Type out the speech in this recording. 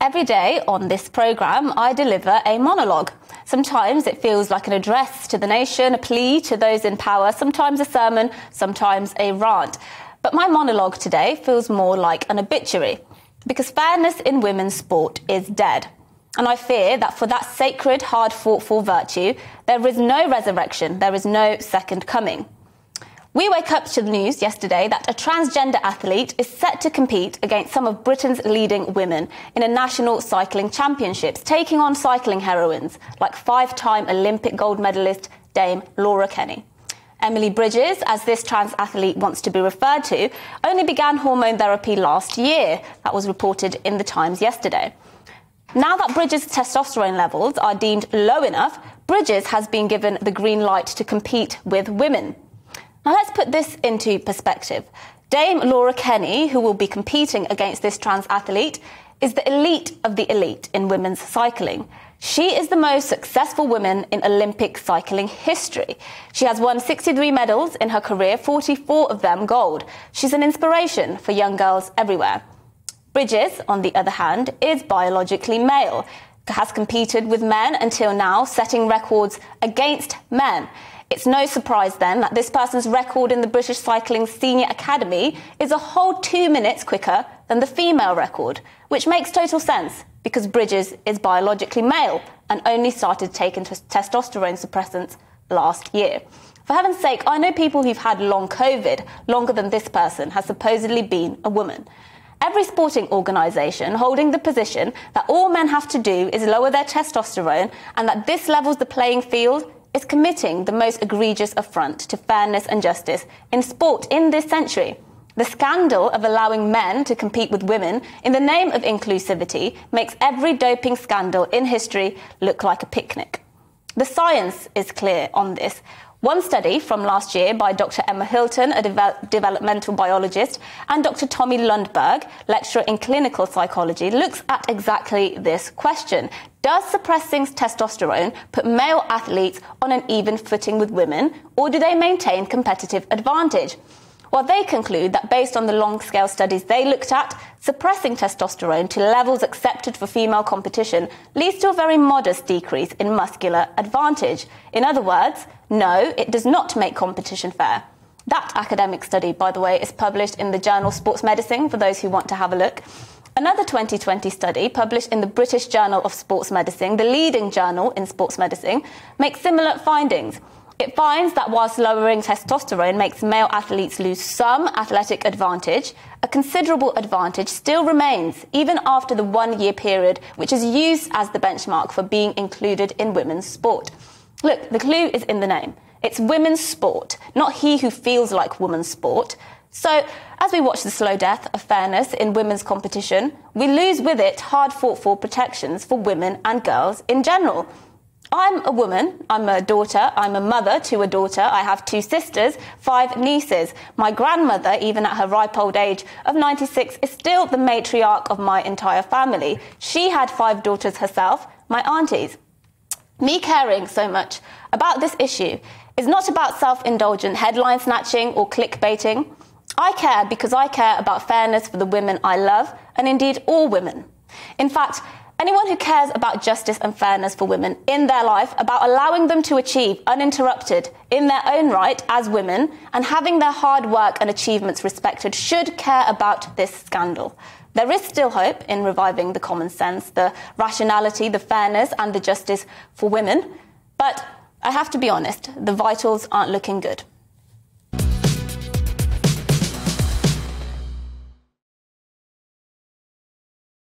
Every day on this programme, I deliver a monologue. Sometimes it feels like an address to the nation, a plea to those in power, sometimes a sermon, sometimes a rant. But my monologue today feels more like an obituary, because fairness in women's sport is dead. And I fear that for that sacred, hard-fought-for virtue, there is no resurrection, there is no second coming. We wake up to the news yesterday that a transgender athlete is set to compete against some of Britain's leading women in a national cycling championships, taking on cycling heroines like five-time Olympic gold medalist Dame Laura Kenny. Emily Bridges, as this trans athlete wants to be referred to, only began hormone therapy last year. That was reported in the Times yesterday. Now that Bridges' testosterone levels are deemed low enough, Bridges has been given the green light to compete with women. Now let's put this into perspective. Dame Laura Kenny, who will be competing against this trans athlete, is the elite of the elite in women's cycling. She is the most successful woman in Olympic cycling history. She has won 63 medals in her career, 44 of them gold. She's an inspiration for young girls everywhere. Bridges, on the other hand, is biologically male, has competed with men until now, setting records against men. It's no surprise then that this person's record in the British Cycling Senior Academy is a whole 2 minutes quicker than the female record, which makes total sense because Bridges is biologically male and only started taking testosterone suppressants last year. For heaven's sake, I know people who've had long COVID, longer than this person has supposedly been a woman. Every sporting organisation holding the position that all men have to do is lower their testosterone and that this levels the playing field is committing the most egregious affront to fairness and justice in sport in this century. The scandal of allowing men to compete with women in the name of inclusivity makes every doping scandal in history look like a picnic. The science is clear on this. One study from last year by Dr. Emma Hilton, a developmental biologist, and Dr. Tommy Lundberg, lecturer in clinical psychology, looks at exactly this question. Does suppressing testosterone put male athletes on an even footing with women, or do they maintain competitive advantage? Well, they conclude that based on the long-scale studies they looked at, suppressing testosterone to levels accepted for female competition leads to a very modest decrease in muscular advantage. In other words, no, it does not make competition fair. That academic study, by the way, is published in the journal Sports Medicine for those who want to have a look. Another 2020 study published in the British Journal of Sports Medicine, the leading journal in sports medicine, makes similar findings. It finds that whilst lowering testosterone makes male athletes lose some athletic advantage, a considerable advantage still remains, even after the 1 year period, which is used as the benchmark for being included in women's sport. Look, the clue is in the name. It's women's sport, not he who feels like women's sport. So, as we watch the slow death of fairness in women's competition, we lose with it hard-fought-for protections for women and girls in general. I'm a woman, I'm a daughter, I'm a mother to a daughter, I have 2 sisters, 5 nieces. My grandmother, even at her ripe old age of 96, is still the matriarch of my entire family. She had 5 daughters herself, my aunties. Me caring so much about this issue is not about self-indulgent headline snatching or clickbaiting. I care because I care about fairness for the women I love, and indeed all women. In fact, anyone who cares about justice and fairness for women in their life, about allowing them to achieve uninterrupted in their own right as women and having their hard work and achievements respected, should care about this scandal. There is still hope in reviving the common sense, the rationality, the fairness and the justice for women. But I have to be honest, the vitals aren't looking good.